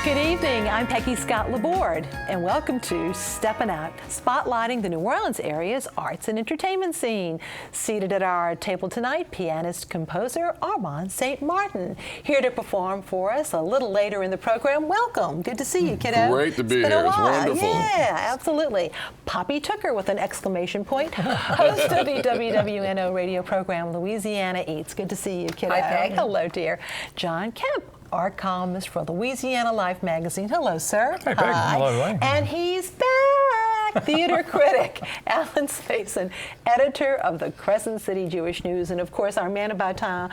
Good evening, I'm Peggy Scott Laborde, and welcome to Steppin Out, spotlighting the New Orleans area's arts and entertainment scene. Seated at our table tonight, pianist, composer Armand St. Here to perform for us a little later in the program. Welcome, good to see you, kiddo. Great to be It's been here, a while. it's wonderful. Yeah, absolutely. Poppy Tooker with an exclamation point, host of the WWNO radio program Louisiana Eats. Good to see you, kiddo. Hi, Peg. Hello, dear. John Kemp, art columnist for Louisiana Life magazine. Hello, sir. Hey, Peg. Hello, Elaine. And he's back. Theater critic Alan Smason, editor of the Crescent City Jewish News, and of course our man about town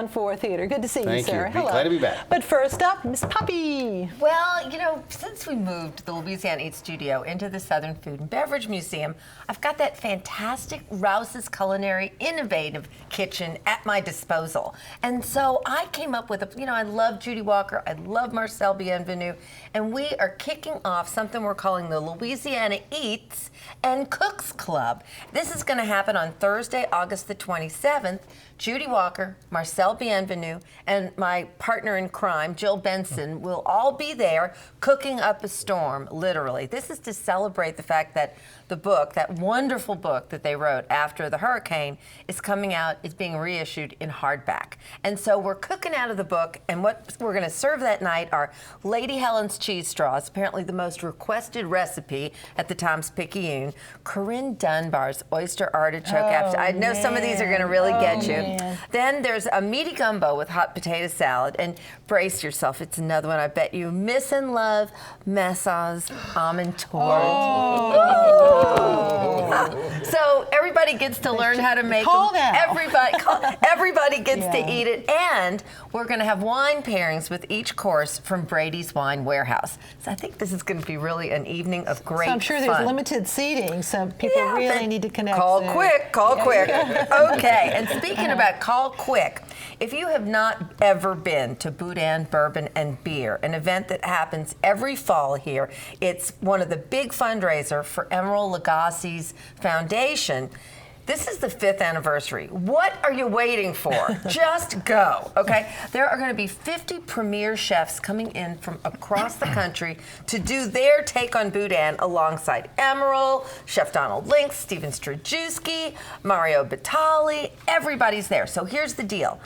for theater. Good to see you, sir. Hello. Glad to be back. But first up, Miss Poppy. Well, you know, since we moved the Louisiana Eats studio into the Southern Food and Beverage Museum, I've got that fantastic Rouse's Culinary Innovative Kitchen at my disposal. And so I came up with I love Judy Walker, I love Marcel Bienvenu, and we are kicking off something we're calling the Louisiana Eats and Cooks Club. This is going to happen on Thursday, August the 27th. Judy Walker, Marcel Bienvenu, and my partner in crime, Jill Benson, will all be there cooking up a storm, literally. This is to celebrate the fact that the book, that wonderful book that they wrote after the hurricane, is coming out, is being reissued in hardback. And so we're cooking out of the book, and what we're going to serve that night are Lady Helen's cheese straws, apparently the most requested recipe at the Times-Picayune, Corinne Dunbar's oyster artichoke. I know some of these are going to really get you. Man. Then there's a meaty gumbo with hot potato salad, and brace yourself, it's another one I bet you miss and love, Massa's almond tort. So everybody gets to learn how to make them. Everybody gets to eat it, and we're going to have wine pairings with each course from Brady's Wine Warehouse. So I think this is going to be really an evening of great fun. So I'm sure there's limited seating, so people really need to connect. Call quick. Okay, and speaking about call quick, if you have not ever been to Boudin Bourbon and Beer, an event that happens every fall here, it's one of the big fundraiser for Emerald Lagasse's foundation. This is the 5th anniversary. What are you waiting for? Just go, okay? There are going to be 50 premier chefs coming in from across the country to do their take on Boudin alongside Emerald, Chef Donald Lynx, Steven Strajewski, Mario Batali. Everybody's there. So here's the deal.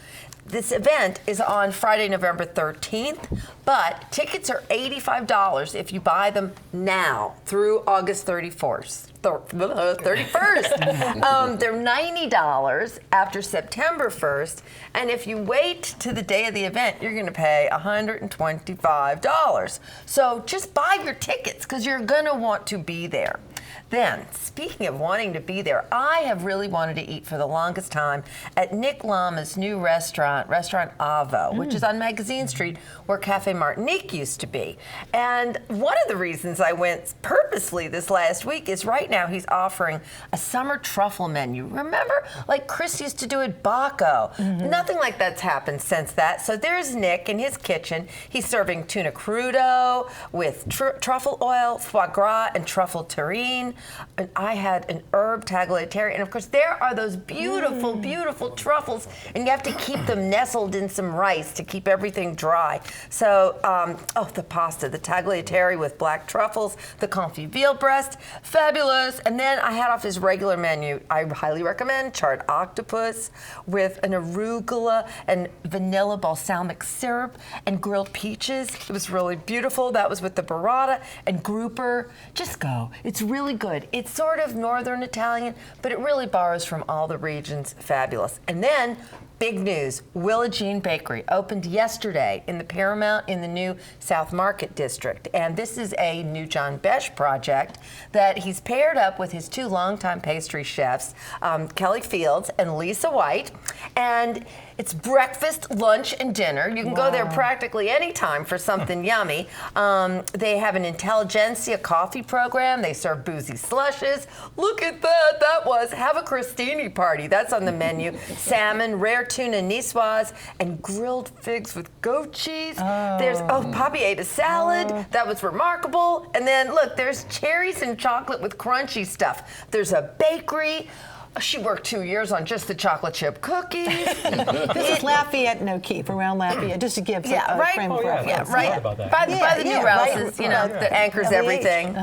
This event is on Friday, November 13th, but tickets are $85 if you buy them now through August 31st. They're $90 after September 1st, and if you wait to the day of the event, you're going to pay $125. So just buy your tickets because you're going to want to be there. Then, speaking of wanting to be there, I have really wanted to eat for the longest time at Nick Lama's new restaurant Avo, which is on Magazine Street where Cafe Martinique used to be. And one of the reasons I went purposely this last week is right now he's offering a summer truffle menu. Remember, like Chris used to do at Baco? Nothing like that's happened since that. So there's Nick in his kitchen. He's serving tuna crudo with truffle oil, foie gras, and truffle terrine. And I had an herb tagliatelle, and of course there are those beautiful, beautiful truffles, and you have to keep them nestled in some rice to keep everything dry. So, the pasta, the tagliatelle with black truffles, the confit veal breast, fabulous. And then I had off his regular menu. I highly recommend charred octopus with an arugula and vanilla balsamic syrup and grilled peaches. It was really beautiful. That was with the burrata and grouper. Just go. It's really good. It's sort of Northern Italian, but it really borrows from all the regions. Fabulous. And then, big news, Willa Jean Bakery opened yesterday in the Paramount in the new South Market District. And this is a new John Besh project that he's paired up with his two longtime pastry chefs, Kelly Fields and Lisa White. And it's breakfast, lunch, and dinner. You can go there practically any time for something yummy. They have an intelligentsia coffee program. They serve boozy slushes. Look at that. That was have a crostini party. That's on the menu. Salmon, rare tuna niçoise, and grilled figs with goat cheese. There's, Poppy ate a salad. That was remarkable. And then, look, there's cherries and chocolate with crunchy stuff. There's a bakery. She worked 2 years on just the chocolate chip cookies. This is Lafayette and O'Keefe, around Lafayette, just to give a frame of reference. Right. By the new houses, that anchors LEH. everything.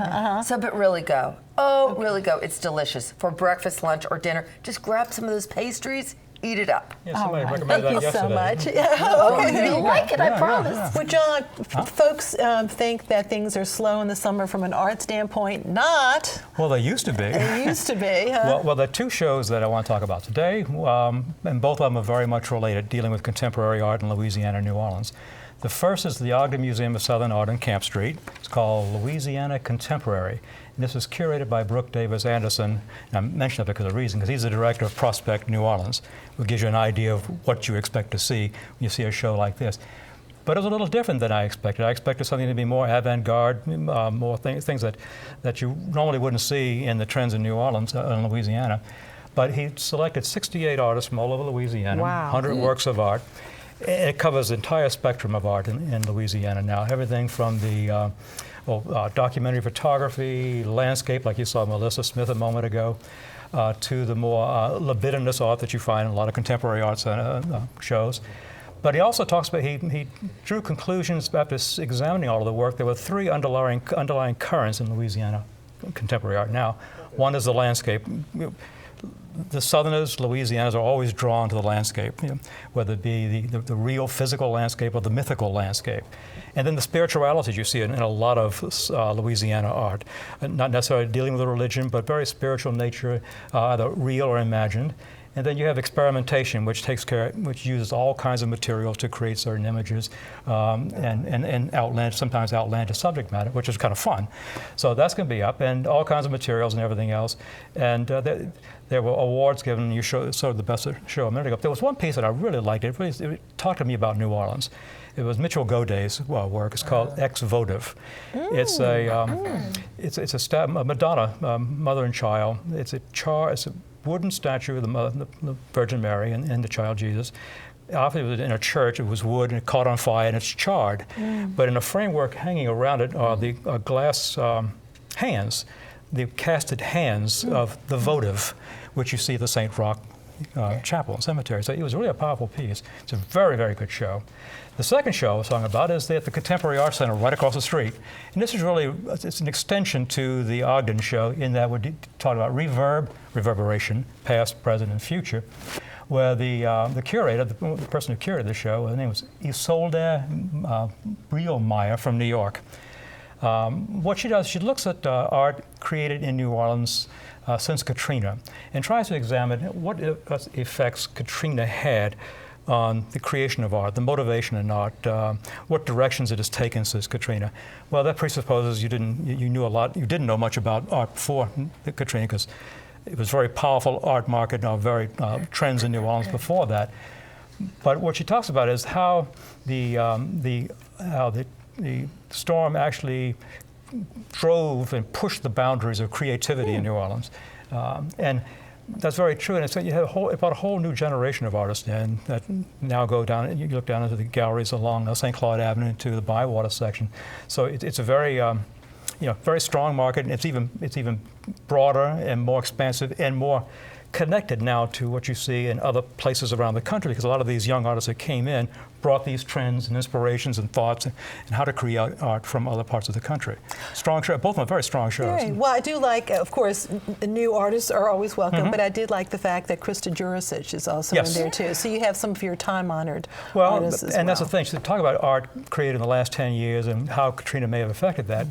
So, but really go. Oh, really go. It's delicious. For breakfast, lunch, or dinner, just grab some of those pastries. Eat it up. Yeah, somebody recommended that yesterday. Thank you so much. Okay. You'll like it, I promise. Well, John, folks think that things are slow in the summer from an art standpoint. Not. Well, they used to be. They used to be. Well, there are two shows that I want to talk about today, and both of them are very much related, dealing with contemporary art in Louisiana and New Orleans. The first is the Ogden Museum of Southern Art on Kemp Street. It's called Louisiana Contemporary. And this is curated by Brooke Davis Anderson. And I mention that because of a reason, because he's the director of Prospect New Orleans, which gives you an idea of what you expect to see when you see a show like this. But it was a little different than I expected. I expected something to be more avant-garde, more things that you normally wouldn't see in the trends in New Orleans, in Louisiana. But he selected 68 artists from all over Louisiana, 100 works of art. It covers the entire spectrum of art in Louisiana now, everything from the documentary photography, landscape, like you saw Melissa Smith a moment ago, to the more libidinous art that you find in a lot of contemporary arts shows. But he also talks about, he drew conclusions after examining all of the work. There were three underlying currents in Louisiana contemporary art now. One is the landscape. The Southerners, Louisianans, are always drawn to the landscape, whether it be the real physical landscape or the mythical landscape. And then the spirituality you see in a lot of Louisiana art, not necessarily dealing with the religion, but very spiritual nature, either real or imagined. And then you have experimentation, which uses all kinds of materials to create certain images, and sometimes outlandish subject matter, which is kind of fun. So that's going to be up, and all kinds of materials and everything else. And there were awards given. You showed the best show a minute ago. There was one piece that I really liked. It talked to me about New Orleans. It was Mitchell Godet's work. It's called Ex Votive. It's a Madonna, mother and child. It's a wooden statue of the Virgin Mary and the child Jesus. Often it was in a church. It was wood and it caught on fire and it's charred. But in a framework hanging around it are the glass hands, the casted hands of the votive, which you see at the St. Roch Chapel and Cemetery. So it was really a powerful piece. It's a very, very good show. The second show I was talking about is at the Contemporary Arts Center right across the street. And this is it's an extension to the Ogden show in that we're talking about reverberation, past, present, and future, where the curator, the person who curated the show, her name was Isolde Brielmeyer from New York. What she does, she looks at art created in New Orleans since Katrina and tries to examine what effects Katrina had on the creation of art, the motivation in art, what directions it has taken since Katrina. Well, that presupposes you didn't know much about art before Katrina, because it was a very powerful art market and very trends in New Orleans before that. But what she talks about is how the storm actually drove and pushed the boundaries of creativity in New Orleans. And that's very true, and you have about a whole new generation of artists that now go down. You look down into the galleries along St. Claude Avenue to the Bywater section. So it's a very, very strong market, and it's even broader and more expansive and more connected now to what you see in other places around the country, because a lot of these young artists that came in brought these trends and inspirations and thoughts and how to create art from other parts of the country. Strong show, both of them are very strong shows. Right. Well, I do like, of course, new artists are always welcome, but I did like the fact that Krista Jurisic is also in there too. So you have some of your time-honored artists as well. And that's the thing. So talk about art created in the last 10 years and how Katrina may have affected that.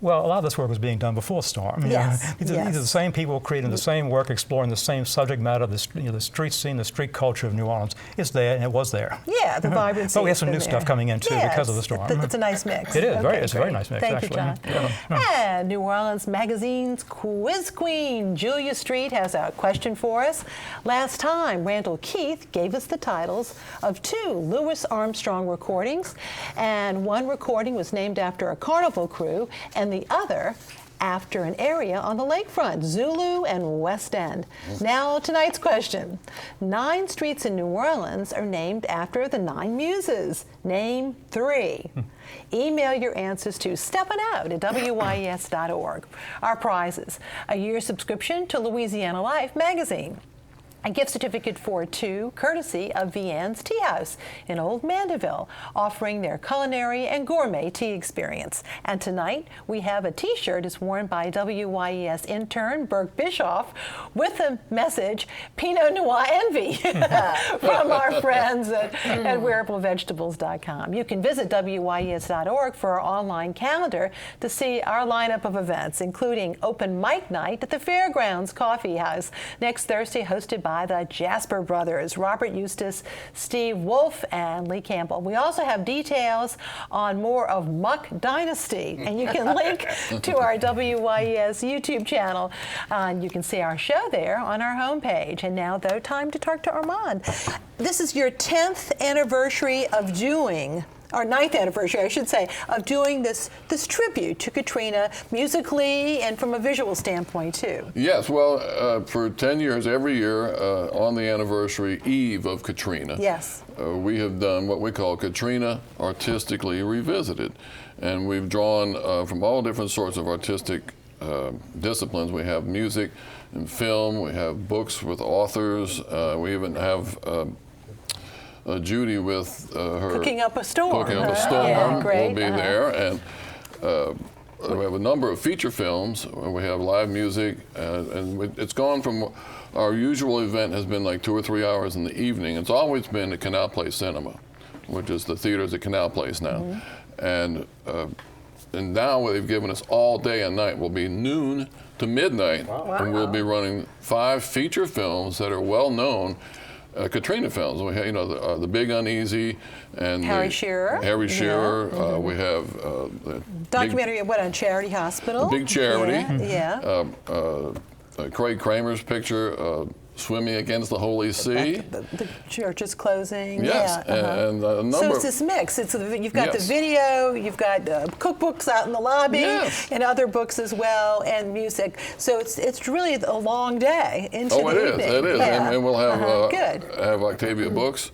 Well, a lot of this work was being done before Storm. Yes. These are the same people creating the same work, exploring the same subject matter, the street scene, the street culture of New Orleans. It's there, and it was there. Yeah, the vibrancy. But we have some new stuff coming in, too, because of the storm. It's a nice mix. It is. It's a very nice mix, actually. Thank you, John. Yeah. And New Orleans Magazine's Quiz Queen, Julia Street, has a question for us. Last time, Randall Keith gave us the titles of 2 Louis Armstrong recordings, and one recording was named after a carnival crew, and the other after an area on the lakefront, Zulu and West End. Now, tonight's question. 9 streets in New Orleans are named after the 9 muses. Name 3. Email your answers to steppinout@wyes.org. Our prizes: a year subscription to Louisiana Life magazine, a gift certificate for 2, courtesy of Vianne's Tea House in Old Mandeville, offering their culinary and gourmet tea experience. And tonight, we have a T-shirt is worn by WYES intern Burke Bischoff with a message, Pinot Noir Envy, from our friends at wearablevegetables.com. You can visit WYES.org for our online calendar to see our lineup of events, including open mic night at the Fairgrounds Coffee House next Thursday, hosted by the Jasper Brothers, Robert Eustace, Steve Wolf, and Lee Campbell. We also have details on more of Muck Dynasty, and you can link to our WYES YouTube channel. You can see our show there on our homepage. And now, though, time to talk to Armand. This is your 10th anniversary of doing, or 9th anniversary, I should say, of doing this tribute to Katrina musically and from a visual standpoint, too. Yes, well, for 10 years, every year, on the anniversary eve of Katrina, yes, we have done what we call Katrina Artistically Revisited. And we've drawn from all different sorts of artistic disciplines. We have music and film, we have books with authors, we even have Judy with her Cooking Up a Storm. Cooking Up a Storm Yeah, great. will be there, and we have a number of feature films. We have live music, and it's gone from our usual event has been like 2 or 3 hours in the evening. It's always been at Canal Place Cinema, which is the theaters at Canal Place now, and now they've given us all day and night. Will be noon to midnight, and we'll be running 5 feature films that are well known. Katrina films. We have, the Big Uneasy and Harry Shearer. Harry Shearer. We have the documentary on Charity Hospital. Big Charity. Yeah. Craig Kramer's picture, Swimming Against the Holy See. The church is closing. Yes, yeah, and a number. So it's this mix. You've got the video, you've got cookbooks out in the lobby, and other books as well, and music. So it's really a long day into the evening. It is. Yeah. And we'll have have Octavia Books.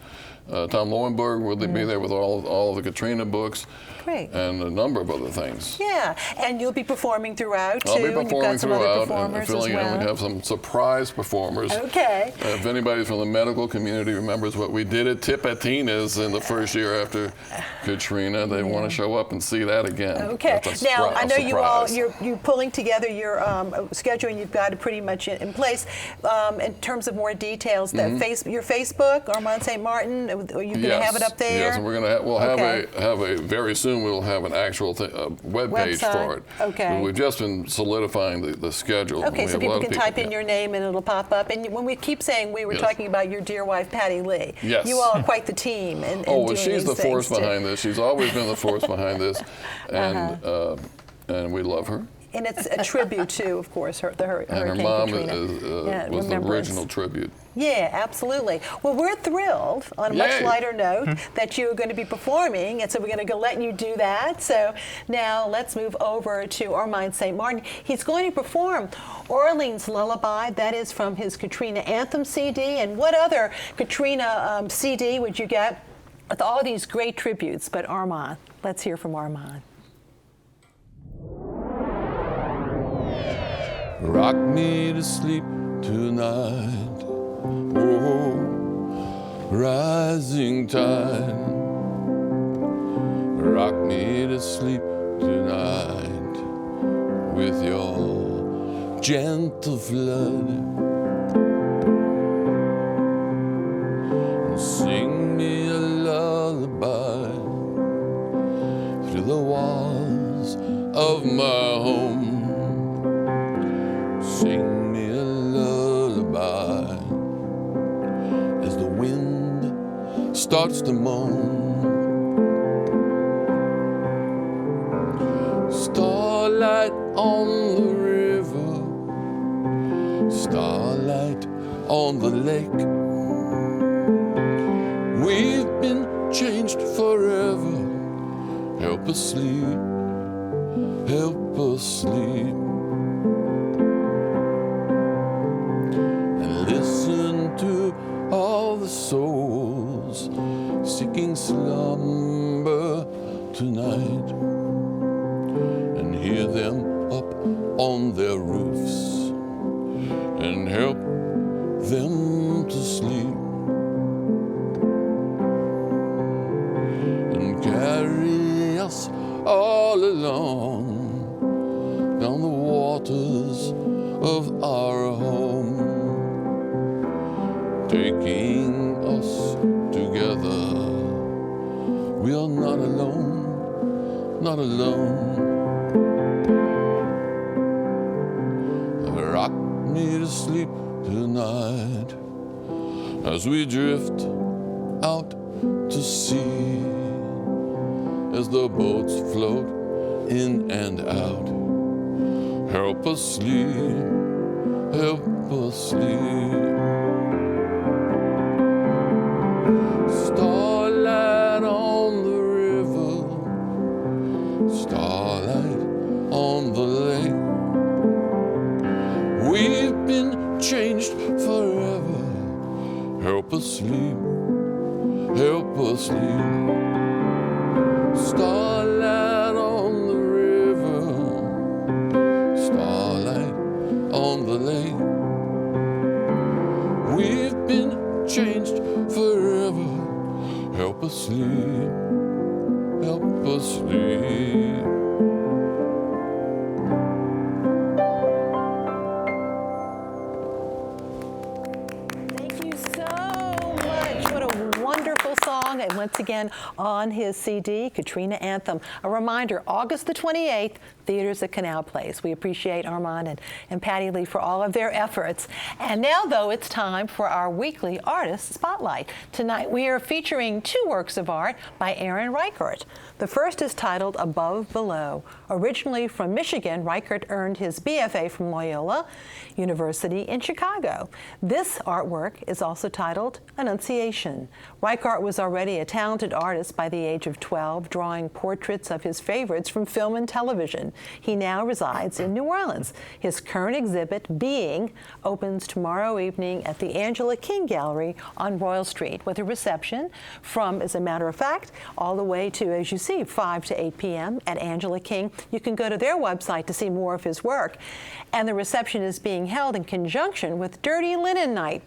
Tom Lowenberg will be there with all of the Katrina books. Great. And a number of other things. Yeah, and you'll be performing throughout, too. I'll be performing You've got some other throughout and filling as well. in. We have some surprise performers. Okay. If anybody from the medical community remembers what we did at Tipatina's in the first year after Katrina, they want to show up and see that again. Okay. Now, I know you're pulling together your schedule, and you've got it pretty much in place. In terms of more details, your Facebook, Armand St. Martin, are you going to have it up there? Yes, and we'll have a very soon we'll have an actual web page for it. Okay. We've just been solidifying the schedule. Okay, so people can type in your name and it'll pop up. And when we keep saying we were talking about your dear wife, Patty Lee, you all are quite the team. She's the force behind this. She's always been the force behind this, and we love her. And it's a tribute to, of course, Hurricane Katrina. And her mom was the original tribute. Yeah, absolutely. Well, we're thrilled, on a much lighter note, that you're going to be performing, and so we're going to let you do that. So now let's move over to Armand St. Martin. He's going to perform Orleans Lullaby, that is from his Katrina Anthem CD. And what other Katrina CD would you get with all these great tributes? But Armand, let's hear from Armand. Rock me to sleep tonight, oh, rising tide. Rock me to sleep tonight with your gentle flood. Sing me a lullaby through the walls of my home. Sing me a lullaby as the wind starts to moan. Starlight on the river, starlight on the lake. We've been changed forever. Help us sleep, help us sleep. birds seeking slumber tonight, and hear them up on their roofs and help them to sleep, and carry us all along down the waters of our home, taking us together. We are not alone, not alone. Rock me to sleep tonight as we drift out to sea, as the boats float in and out. Help us sleep, help us sleep. Starlight on the river, starlight on the lake. We've been changed forever. Help us sleep, help us sleep. Starlight on the river, starlight on the lake. We've been changed forever. Help us sleep, help us sleep. And once again on his CD, Katrina Anthem. A reminder, August the 28th, theaters at Canal Place. We appreciate Armand and Patty Lee for all of their efforts. And now, though, it's time for our weekly Artist Spotlight. Tonight, we are featuring two works of art by Aaron Reichert. The first is titled Above Below. Originally from Michigan, Reichert earned his BFA from Loyola University in Chicago. This artwork is also titled Annunciation. Reichert was already a talented artist by the age of 12, drawing portraits of his favorites from film and television. He now resides in New Orleans. His current exhibit, Being, opens tomorrow evening at the Angela King Gallery on Royal Street with a reception from, as a matter of fact, all the way to, as you see, 5 to 8 p.m. at Angela King. You can go to their website to see more of his work. And the reception is being held in conjunction with Dirty Linen Night.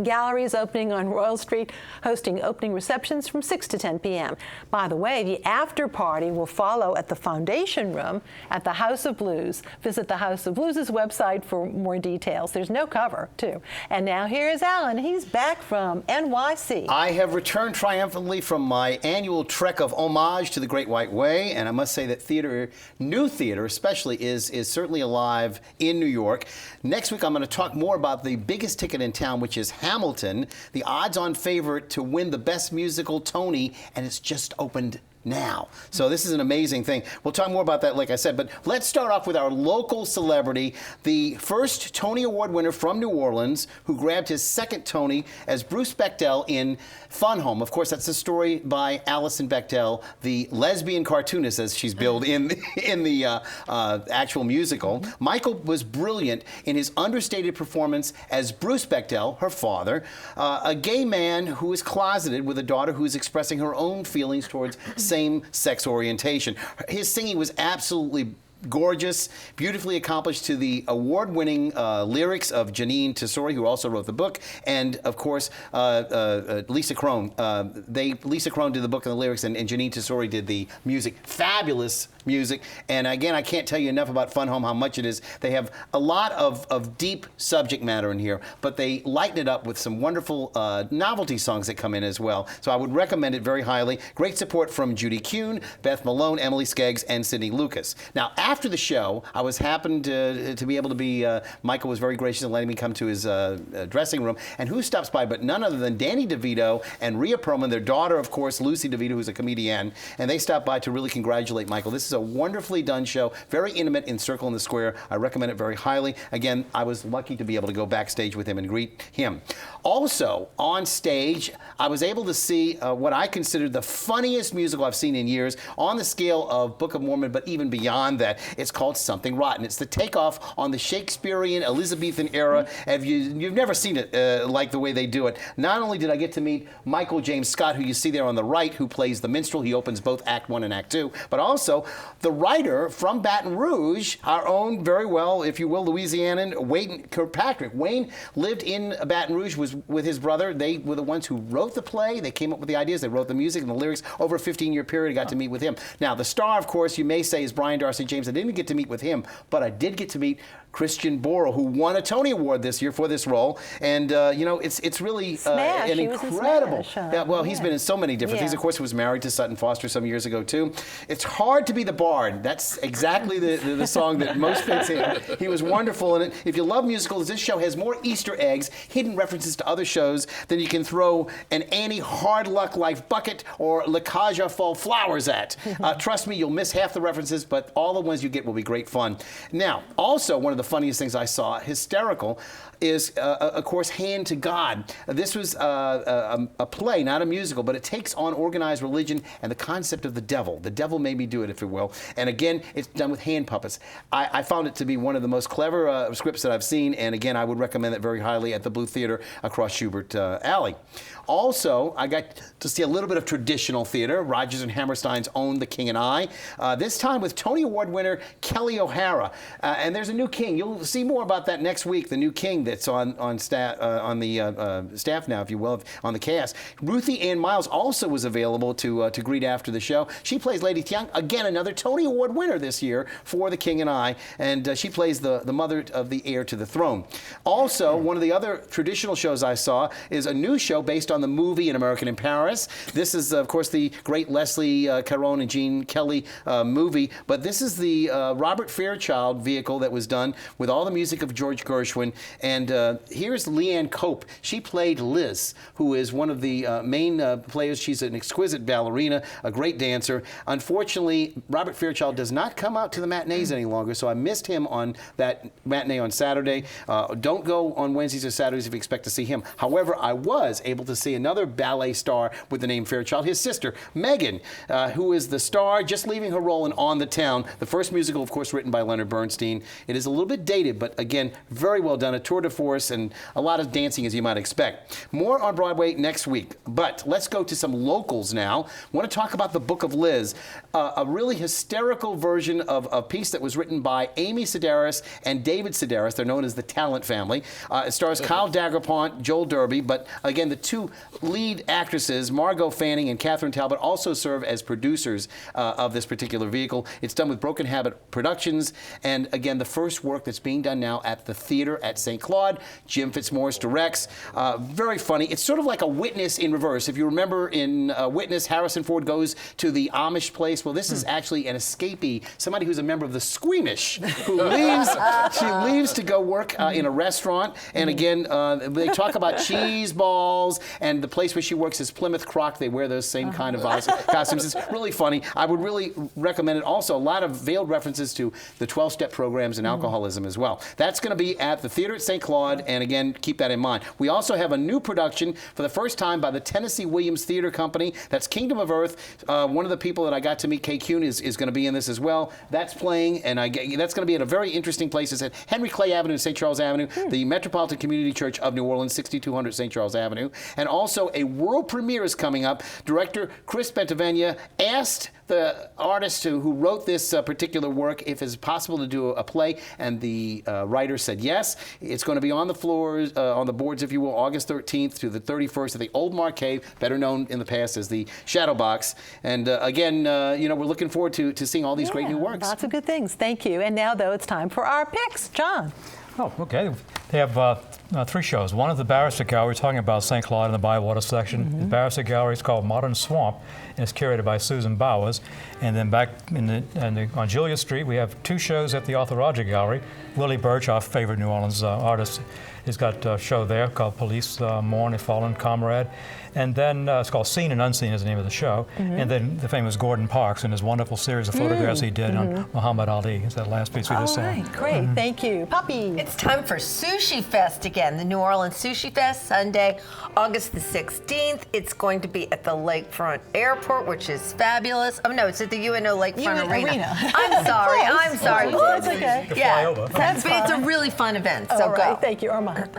Gallery is opening on Royal Street, hosting opening receptions from 6 to 10 p.m. By the way, the after party will follow at the Foundation Room at the House of Blues. Visit the House of Blues' website for more details. There's no cover, too. And now here's Alan. He's back from NYC. I have returned triumphantly from my annual trek of homage to the Great White Way, and I must say that theater, new theater especially, is certainly alive in New York. Next week, I'm going to talk more about the biggest ticket in town, which is Hamilton, the odds-on favorite to win the Best Musical Tony, and it's just opened now. So this is an amazing thing. We'll talk more about that, like I said, but let's start off with our local celebrity, the first Tony Award winner from New Orleans, who grabbed his second Tony as Bruce Bechdel in Fun Home. Of course, that's a story by Alison Bechdel, the lesbian cartoonist, as she's billed in the actual musical. Michael was brilliant in his understated performance as Bruce Bechdel, her father, a gay man who is closeted with a daughter who is expressing her own feelings towards same-sex orientation. His singing was absolutely gorgeous, beautifully accomplished to the award-winning lyrics of Janine Tesori, who also wrote the book, and of course Lisa Crone. Lisa Crone did the book and the lyrics, and Janine Tesori did the music. Fabulous music. And again, I can't tell you enough about Fun Home, how much it is. They have a lot of deep subject matter in here, but they lighten it up with some wonderful novelty songs that come in as well. So I would recommend it very highly. Great support from Judy Kuhn, Beth Malone, Emily Skeggs, and Sydney Lucas. Now, after the show, I was happened to be able to be, Michael was very gracious in letting me come to his dressing room. And who stops by but none other than Danny DeVito and Rhea Perlman, their daughter, of course, Lucy DeVito, who's a comedian. And they stopped by to really congratulate Michael. This is a wonderfully done show, very intimate in Circle in the Square. I recommend it very highly. Again, I was lucky to be able to go backstage with him and greet him. Also, on stage, I was able to see what I consider the funniest musical I've seen in years, on the scale of Book of Mormon, but even beyond that. It's called Something Rotten. It's the takeoff on the Shakespearean Elizabethan era. And you've never seen it like the way they do it. Not only did I get to meet Michael James Scott, who you see there on the right, who plays the minstrel. He opens both Act 1 and Act 2. But also the writer from Baton Rouge, our own, very well, if you will, Louisianan, Wayne Kirkpatrick. Wayne lived in Baton Rouge, was with his brother. They were the ones who wrote the play. They came up with the ideas. They wrote the music and the lyrics over a 15-year period. I got to meet with him. Now, the star, of course, you may say is Brian Darcy James. I didn't get to meet with him, but I did get to meet Christian Borle, who won a Tony Award this year for this role. And, you know, it's really an incredible... well, he's been in so many different things. Of course, he was married to Sutton Foster some years ago, too. It's hard to be the bard. That's exactly the song that most fits him. He was wonderful in it. If you love musicals, this show has more Easter eggs, hidden references to other shows than you can throw an Annie Hard Luck Life bucket or La Caja Fall Flowers at. Trust me, you'll miss half the references, but all the ones you get will be great fun. Now, also, one of the funniest things I saw, hysterical, is, of course, Hand to God. This was a play, not a musical, but it takes on organized religion and the concept of the devil. The devil made me do it, if you will. And again, it's done with hand puppets. I found it to be one of the most clever scripts that I've seen, and again, I would recommend it very highly at the Blue Theater across Schubert Alley. Also, I got to see a little bit of traditional theater. Rodgers and Hammerstein's own The King and I. This time with Tony Award winner Kelly O'Hara. And there's a new king. You'll see more about that next week. The new king that's on staff now, if you will, on the cast. Ruthie Ann Miles also was available to greet after the show. She plays Lady Tiang, again another Tony Award winner this year for The King and I, and she plays the mother of the heir to the throne. Also, one of the other traditional shows I saw is a new show based on the movie An American in Paris. This is, of course, the great Leslie Caron and Gene Kelly movie, but this is the Robert Fairchild vehicle that was done with all the music of George Gershwin. And here's Leanne Cope. She played Liz, who is one of the main players. She's an exquisite ballerina, a great dancer. Unfortunately, Robert Fairchild does not come out to the matinees any longer, so I missed him on that matinee on Saturday. Don't go on Wednesdays or Saturdays if you expect to see him. However, I was able to see another ballet star with the name Fairchild, his sister, Megan, who is the star just leaving her role in On the Town, the first musical, of course, written by Leonard Bernstein. It is a little bit dated, but again, very well done, a tour de force, and a lot of dancing, as you might expect. More on Broadway next week, but let's go to some locals now. I want to talk about The Book of Liz, a really hysterical version of a piece that was written by Amy Sedaris and David Sedaris. They're known as the Talent Family. It stars Kyle Dagerpont, Joel Derby, but again, the two lead actresses, Margot Fanning and Catherine Talbot, also serve as producers of this particular vehicle. It's done with Broken Habit Productions, and again, the first work that's being done now at the theater at St. Claude. Jim Fitzmaurice directs. Very funny. It's sort of like a Witness in reverse. If you remember in Witness, Harrison Ford goes to the Amish place. Well, this is actually an escapee, somebody who's a member of the Squeamish, who leaves. She leaves to go work in a restaurant, and again, they talk about cheese balls, and the place where she works is Plymouth Croc. They wear those same kind of costumes. It's really funny. I would really recommend it. Also, a lot of veiled references to the 12-step programs and alcoholism as well. That's going to be at the theater at St. Claude, and again, keep that in mind. We also have a new production for the first time by the Tennessee Williams Theater Company. That's Kingdom of Earth. One of the people that I got to meet, Kay Kuhn, is going to be in this as well. That's playing, and that's going to be at a very interesting place. It's at Henry Clay Avenue, St. Charles Avenue, the Metropolitan Community Church of New Orleans, 6200 St. Charles Avenue. And also a world premiere is coming up. Director Chris Bentavenia asked the artist who wrote this particular work if it's possible to do a play, and the writer said yes. It's going to be on the floors, on the boards, if you will, August 13th through the 31st at the Old Mark Cave, better known in the past as the Shadow Box. And again, you know, we're looking forward to seeing all these great new works. Lots of good things. Thank you. And now, though, it's time for our picks. John. Oh, okay. They have three shows. One is the Barrister Gallery, talking about St. Claude in the Bywater section. The Barrister Gallery is called Modern Swamp, and it's curated by Susan Bowers. And then back on Julia Street, we have two shows at the Arthur Roger Gallery. Willie Birch, our favorite New Orleans artist, has got a show there called Police Mourn a Fallen Comrade. And then it's called Seen and Unseen is the name of the show. And then the famous Gordon Parks and his wonderful series of photographs he did on Muhammad Ali. It's that last piece we just saw. All right, great. Thank you. Poppy. It's time for Sushi Fest again. The New Orleans Sushi Fest, Sunday, August the 16th. It's going to be at the Lakefront Airport. Airport, which is fabulous. Oh, no, it's at the UNO Lakefront UN Arena. Arena. I'm sorry. I'm sorry. Oh, it's okay. You can fly over. But it's a really fun event, so All right, go. thank you, Armand.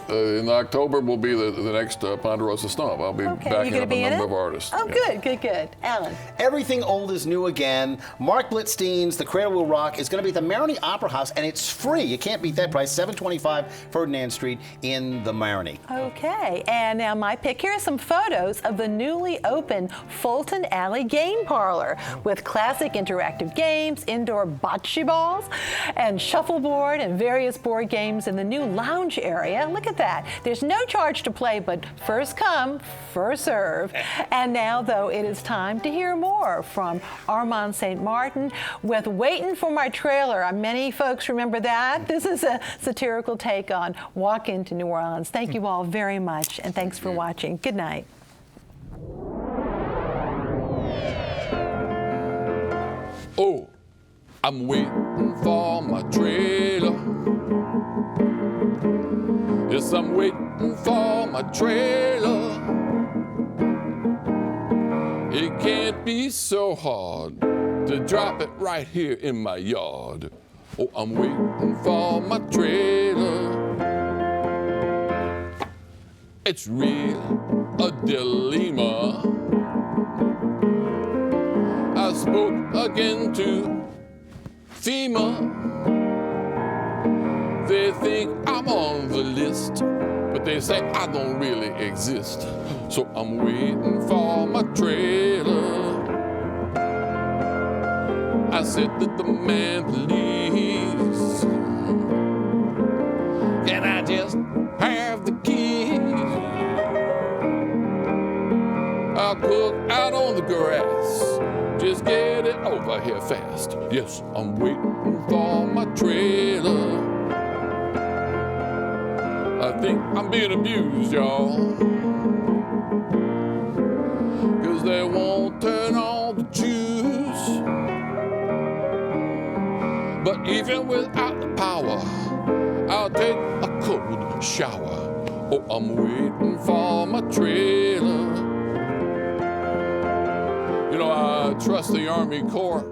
In October will be the next Ponderosa Stomp. I'll be Okay, backing you gonna up be a in number it? of artists. Oh, Yeah. good. Alan. Everything old is new again. Mark Blitzstein's The Cradle Will Rock is going to be at the Marigny Opera House, and it's free. You can't beat that price. 725 Ferdinand Street in the Marigny. Okay, and now my pick. Here are some photos of the newly opened Fulton Alley Game Parlor with classic interactive games, indoor bocce balls, and shuffleboard and various board games in the new lounge area. Look at that. There's no charge to play, but first come, first serve. And now, though, it is time to hear more from Armand St. with Waitin' for My Trailer. Many folks remember that. This is a satirical take on Walk into New Orleans. Thank you all very much, and thanks for watching. Good night. Oh, I'm waiting for my trailer. Yes, I'm waiting for my trailer. It can't be so hard to drop it right here in my yard. Oh, I'm waiting for my trailer. It's really a dilemma. I spoke again to FEMA. They think I'm on the list, but they say I don't really exist. So I'm waiting for my trailer. I said to the man, please, can I just have the keys? I'll cook out on the grass. Just get it over here fast. Yes, I'm waiting for my trailer. I think I'm being abused, y'all. 'Cause they won't turn on the juice. But even without the power, I'll take a cold shower. Oh, I'm waiting for my trailer. You know, I trust the Army Corps.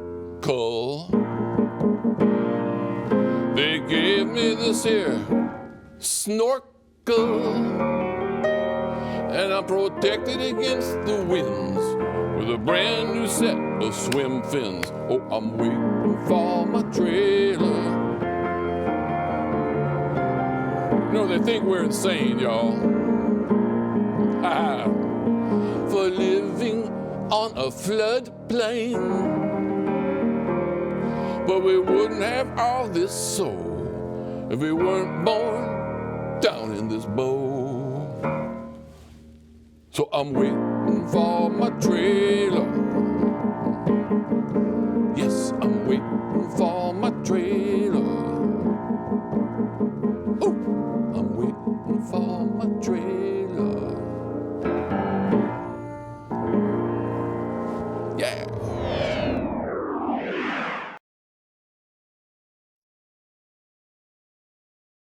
They gave me this here snorkel, and I'm protected against the winds with a brand new set of swim fins. Oh, I'm waiting for my trailer. You know, they think we're insane, y'all. For living on a floodplain. But we wouldn't have all this soul if we weren't born down in this bowl. So I'm waiting for my trailer.